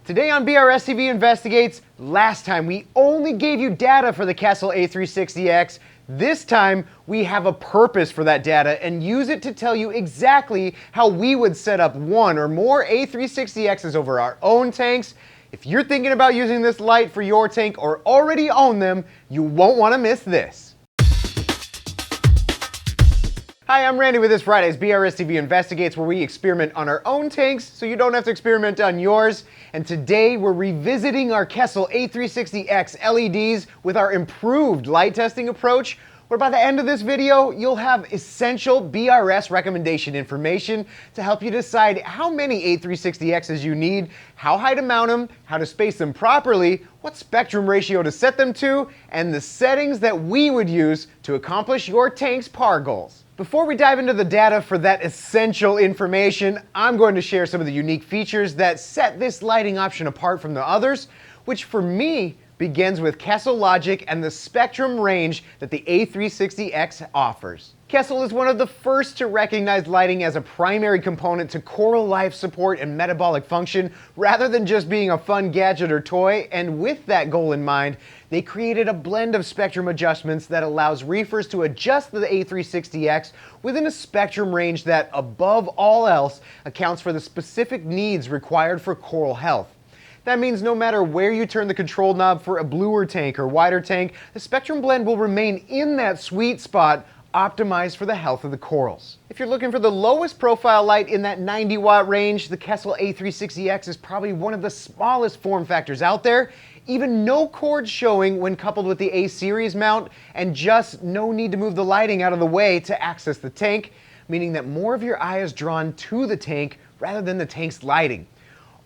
Today on BRStv Investigates, last time we only gave you data for the Kessil A360X. This time we have a purpose for that data and use it to tell you exactly how we would set up one or more A360Xs over our own tanks. If you're thinking about using this light for your tank or already own them, you won't want to miss this. Hi, I'm Randy with this Friday's BRStv Investigates, where we experiment on our own tanks so you don't have to experiment on yours. And today we're revisiting our Kessil A360X LEDs with our improved light testing approach, where by the end of this video, you'll have essential BRS recommendation information to help you decide how many A360Xs you need, how high to mount them, how to space them properly, what spectrum ratio to set them to, and the settings that we would use to accomplish your tank's PAR goals. Before we dive into the data for that essential information, I'm going to share some of the unique features that set this lighting option apart from the others, which for me begins with Kessil logic and the spectrum range that the A360X offers. Kessil is one of the first to recognize lighting as a primary component to coral life support and metabolic function, rather than just being a fun gadget or toy, and with that goal in mind, they created a blend of spectrum adjustments that allows reefers to adjust the A360X within a spectrum range that, above all else, accounts for the specific needs required for coral health. That means no matter where you turn the control knob for a bluer tank or wider tank, the spectrum blend will remain in that sweet spot, optimized for the health of the corals. If you're looking for the lowest profile light in that 90-watt range, the Kessil A360X is probably one of the smallest form factors out there. Even no cords showing when coupled with the A-series mount, and just no need to move the lighting out of the way to access the tank, meaning that more of your eye is drawn to the tank rather than the tank's lighting.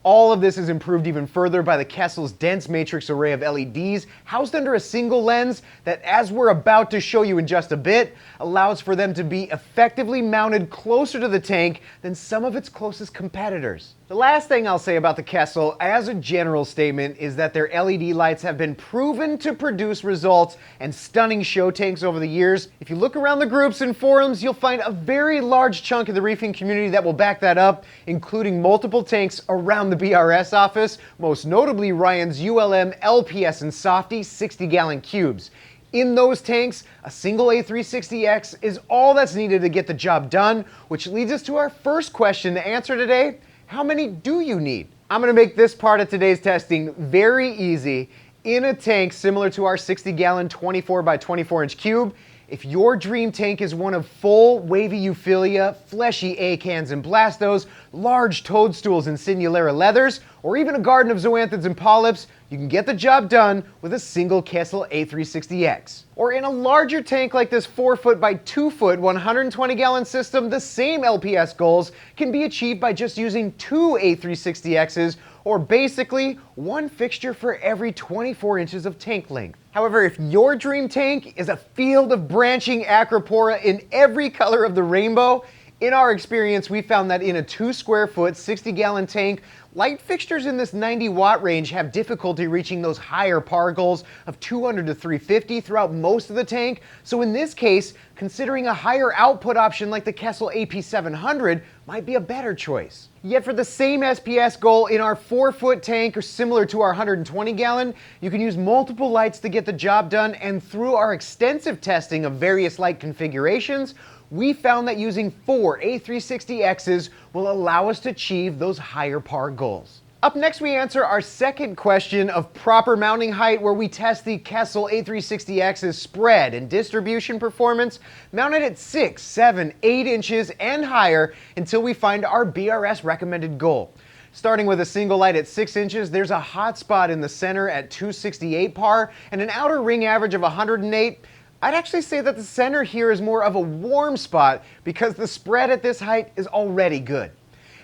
All of this is improved even further by the Kessil's dense matrix array of LEDs housed under a single lens that, as we're about to show you in just a bit, allows for them to be effectively mounted closer to the tank than some of its closest competitors. The last thing I'll say about the Kessil, as a general statement, is that their LED lights have been proven to produce results and stunning show tanks over the years. If you look around the groups and forums, you'll find a very large chunk of the reefing community that will back that up, including multiple tanks around the BRS office, most notably Ryan's ULM, LPS, and Softy 60-gallon cubes. In those tanks, a single A360X is all that's needed to get the job done, which leads us to our first question to answer today. How many do you need? I'm going to make this part of today's testing very easy. In a tank similar to our 60-gallon 24 by 24-inch cube, if your dream tank is one of full wavy Euphilia, fleshy acans and blastos, large toadstools and sinulera leathers, or even a garden of zoanthids and polyps, you can get the job done with a single Kessil A360X. Or in a larger tank like this 4-foot by 2-foot 120-gallon system, the same LPS goals can be achieved by just using 2 A360Xs, or basically one fixture for every 24 inches of tank length. However, if your dream tank is a field of branching acropora in every color of the rainbow, in our experience, we found that in a 2-square-foot, 60-gallon tank, light fixtures in this 90-watt range have difficulty reaching those higher PAR goals of 200 to 350 throughout most of the tank. So in this case, considering a higher output option like the Kessil AP700 might be a better choice. Yet for the same SPS goal in our 4-foot tank, or similar to our 120-gallon, you can use multiple lights to get the job done, and through our extensive testing of various light configurations, we found that using 4 A360Xs will allow us to achieve those higher PAR goals. Up next, we answer our second question of proper mounting height, where we test the Kessil A360X's spread and distribution performance mounted at 6, 7, 8 inches and higher until we find our BRS recommended goal. Starting with a single light at 6 inches, there's a hot spot in the center at 268 PAR and an outer ring average of 108. I'd actually say that the center here is more of a warm spot because the spread at this height is already good.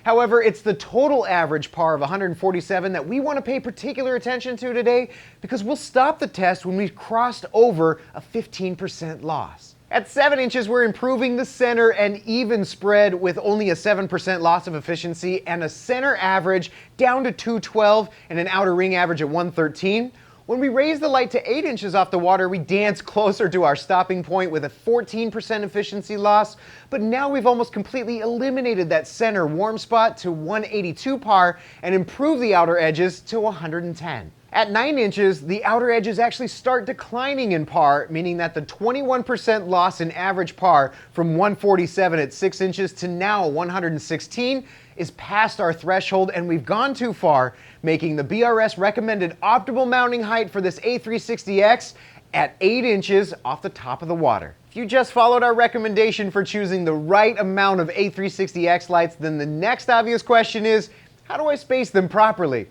However, it's the total average PAR of 147 that we want to pay particular attention to today, because we'll stop the test when we've crossed over a 15% loss. At 7 inches, we're improving the center and even spread with only a 7% loss of efficiency and a center average down to 212 and an outer ring average at 113. When we raise the light to 8 inches off the water, we dance closer to our stopping point with a 14% efficiency loss, but now we've almost completely eliminated that center warm spot to 182 par and improved the outer edges to 110. At 9 inches, the outer edges actually start declining in par, meaning that the 21% loss in average par from 147 at 6 inches to now 116 is past our threshold, and we've gone too far, making the BRS recommended optimal mounting height for this A360X at 8 inches off the top of the water. If you just followed our recommendation for choosing the right amount of A360X lights, then the next obvious question is, how do I space them properly?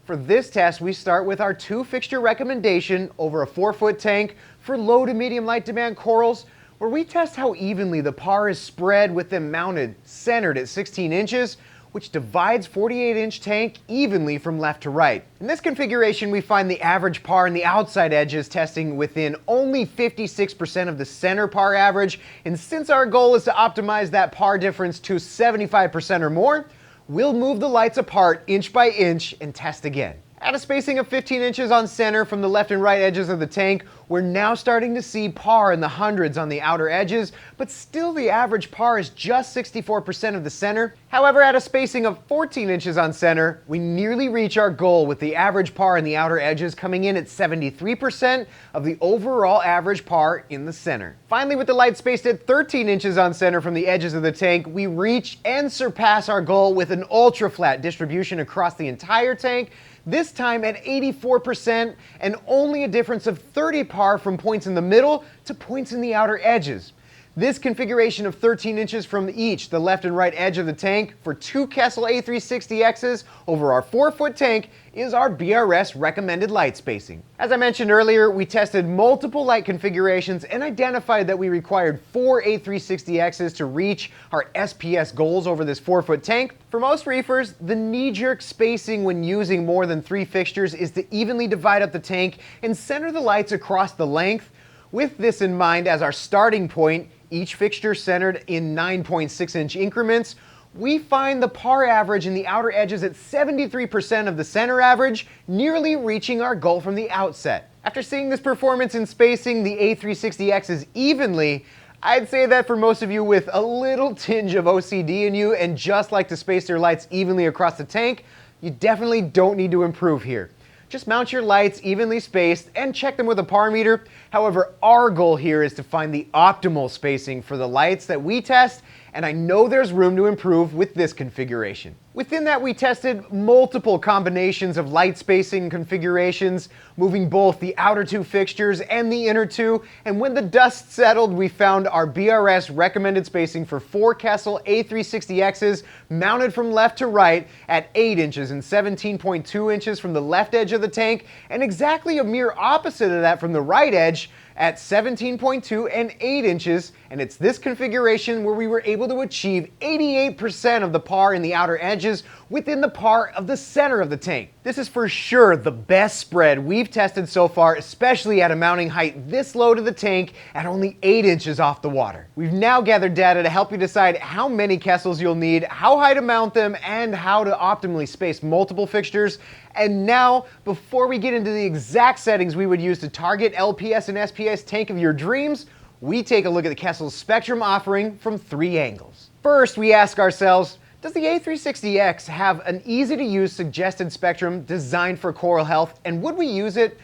For this test, we start with our 2-fixture recommendation over a 4-foot tank for low to medium light demand corals, where we test how evenly the par is spread with them mounted centered at 16 inches, which divides 48-inch tank evenly from left to right. In this configuration, we find the average par and the outside edges testing within only 56% of the center par average, and since our goal is to optimize that par difference to 75% or more, we'll move the lights apart inch by inch and test again. At a spacing of 15 inches on center from the left and right edges of the tank, we're now starting to see par in the hundreds on the outer edges, but still the average par is just 64% of the center. However, at a spacing of 14 inches on center, we nearly reach our goal with the average par in the outer edges coming in at 73% of the overall average par in the center. Finally, with the light spaced at 13 inches on center from the edges of the tank, we reach and surpass our goal with an ultra flat distribution across the entire tank, this time at 84% and only a difference of 30 par from points in the middle to points in the outer edges. This configuration of 13 inches from each the left and right edge of the tank for 2 Kessil A360Xs over our 4-foot tank is our BRS recommended light spacing. As I mentioned earlier, we tested multiple light configurations and identified that we required 4 A360Xs to reach our SPS goals over this 4-foot tank. For most reefers, the knee-jerk spacing when using more than 3 fixtures is to evenly divide up the tank and center the lights across the length. With this in mind as our starting point, each fixture centered in 9.6-inch increments, we find the par average in the outer edges at 73% of the center average, nearly reaching our goal from the outset. After seeing this performance in spacing the A360Xs evenly, I'd say that for most of you with a little tinge of OCD in you and just like to space your lights evenly across the tank, you definitely don't need to improve here. Just mount your lights evenly spaced and check them with a par meter. However, our goal here is to find the optimal spacing for the lights that we test, and I know there's room to improve with this configuration. Within that, we tested multiple combinations of light spacing configurations, moving both the outer 2 fixtures and the inner 2, and when the dust settled, we found our BRS recommended spacing for 4 Kessil A360Xs mounted from left to right at 8 inches and 17.2 inches from the left edge of the tank, and exactly a mere opposite of that from the right edge at 17.2 and 8 inches, and it's this configuration where we were able to achieve 88% of the par in the outer edges within the par of the center of the tank. This is for sure the best spread we've tested so far, especially at a mounting height this low to the tank at only 8 inches off the water. We've now gathered data to help you decide how many Kessils you'll need, how high to mount them, and how to optimally space multiple fixtures. And now, before we get into the exact settings we would use to target LPS and SPS tank of your dreams, we take a look at the Kessil spectrum offering from 3 angles. First, we ask ourselves, does the A360X have an easy-to-use suggested spectrum designed for coral health, and would we use it?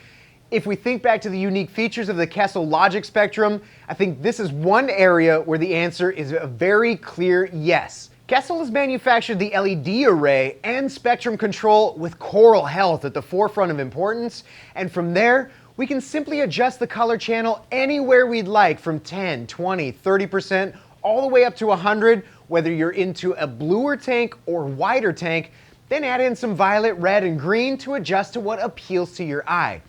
If we think back to the unique features of the Kessil Logic spectrum, I think this is one area where the answer is a very clear yes. Kessil has manufactured the LED array and spectrum control with coral health at the forefront of importance, and from there, we can simply adjust the color channel anywhere we'd like from 10, 20, 30%, all the way up to 100, whether you're into a bluer tank or wider tank, then add in some violet, red, and green to adjust to what appeals to your eye.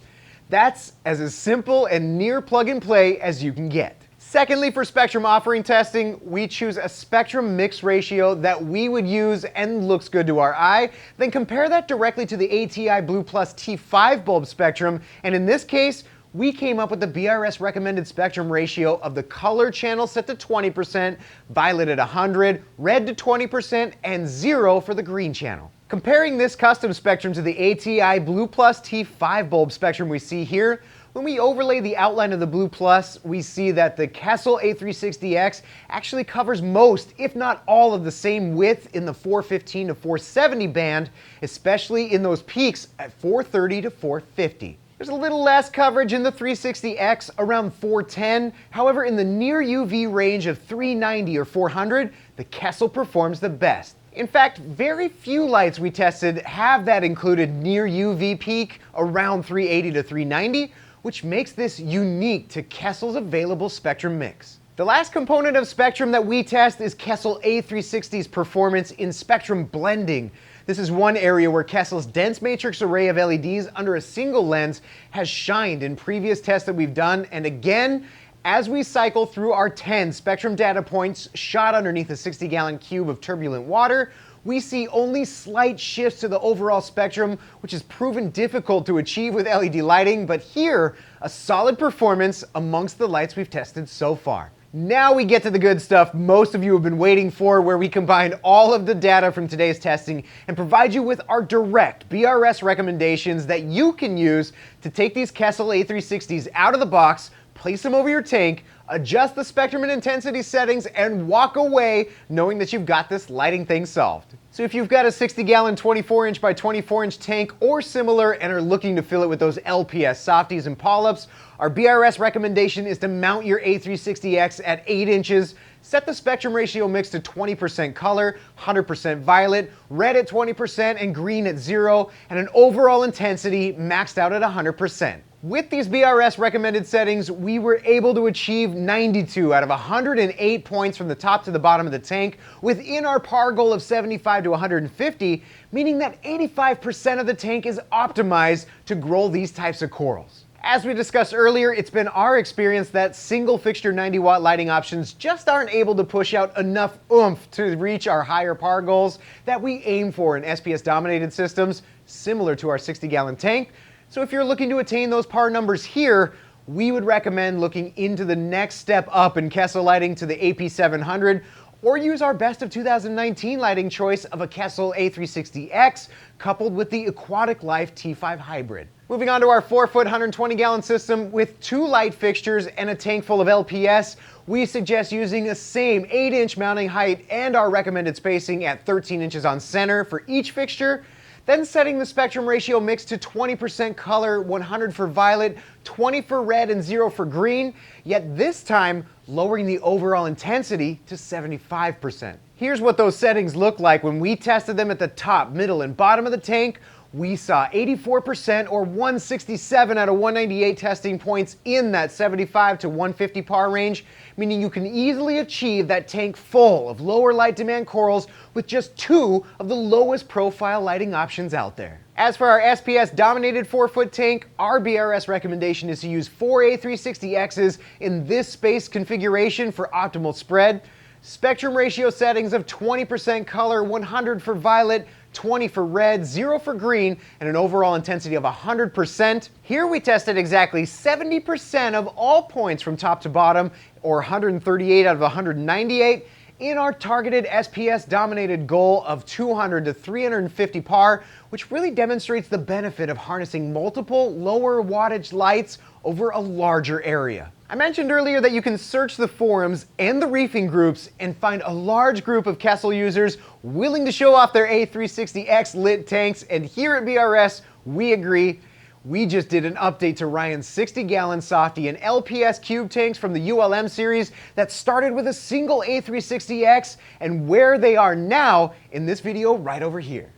That's as simple and near plug and play as you can get. Secondly, for spectrum offering testing, we choose a spectrum mix ratio that we would use and looks good to our eye, then compare that directly to the ATI Blue Plus T5 bulb spectrum, and in this case, we came up with the BRS recommended spectrum ratio of the color channel set to 20%, violet at 100, red to 20%, and 0 for the green channel. Comparing this custom spectrum to the ATI Blue Plus T5 bulb spectrum we see here, when we overlay the outline of the Blue Plus, we see that the Kessil A360X actually covers most, if not all, of the same width in the 415 to 470 band, especially in those peaks at 430 to 450. There's a little less coverage in the 360X, around 410. However, in the near UV range of 390 or 400, the Kessil performs the best. In fact, very few lights we tested have that included near UV peak around 380 to 390, which makes this unique to Kessil's available spectrum mix. The last component of spectrum that we test is Kessil A360's performance in spectrum blending. This is one area where Kessil's dense matrix array of LEDs under a single lens has shined in previous tests that we've done, and again, as we cycle through our 10 spectrum data points shot underneath a 60-gallon cube of turbulent water, we see only slight shifts to the overall spectrum, which has proven difficult to achieve with LED lighting, but here, a solid performance amongst the lights we've tested so far. Now we get to the good stuff most of you have been waiting for, where we combine all of the data from today's testing and provide you with our direct BRS recommendations that you can use to take these Kessil A360s out of the box, place them over your tank, adjust the spectrum and intensity settings, and walk away knowing that you've got this lighting thing solved. So if you've got a 60-gallon 24-inch by 24-inch tank or similar and are looking to fill it with those LPS softies and polyps, our BRS recommendation is to mount your A360X at 8 inches, set the spectrum ratio mix to 20% color, 100% violet, red at 20%, and green at 0, and an overall intensity maxed out at 100%. With these BRS recommended settings, we were able to achieve 92 out of 108 points from the top to the bottom of the tank within our PAR goal of 75 to 150, meaning that 85% of the tank is optimized to grow these types of corals. As we discussed earlier, it's been our experience that single fixture 90-watt lighting options just aren't able to push out enough oomph to reach our higher PAR goals that we aim for in SPS-dominated systems, similar to our 60-gallon tank. So if you're looking to attain those PAR numbers here, we would recommend looking into the next step up in Kessil lighting to the AP700, or use our best of 2019 lighting choice of a Kessil A360X coupled with the Aquatic Life T5 Hybrid. Moving on to our 4-foot 120-gallon system with 2 light fixtures and a tank full of LPS, we suggest using the same 8-inch mounting height and our recommended spacing at 13 inches on center for each fixture, then setting the spectrum ratio mix to 20% color, 100 for violet, 20 for red, and 0 for green, yet this time lowering the overall intensity to 75%. Here's what those settings look like when we tested them at the top, middle, and bottom of the tank. We saw 84% or 167 out of 198 testing points in that 75 to 150 PAR range, meaning you can easily achieve that tank full of lower light demand corals with just 2 of the lowest profile lighting options out there. As for our SPS dominated 4-foot tank, our BRS recommendation is to use 4 A360Xs in this space configuration for optimal spread. Spectrum ratio settings of 20% color, 100 for violet, 20 for red, 0 for green, and an overall intensity of 100%. Here we tested exactly 70% of all points from top to bottom, or 138 out of 198, in our targeted SPS dominated goal of 200 to 350 PAR, which really demonstrates the benefit of harnessing multiple lower wattage lights over a larger area. I mentioned earlier that you can search the forums and the reefing groups and find a large group of Kessil users willing to show off their A360X lit tanks, and here at BRS, we agree. We just did an update to Ryan's 60-gallon softy and LPS cube tanks from the ULM series that started with a single A360X and where they are now in this video right over here.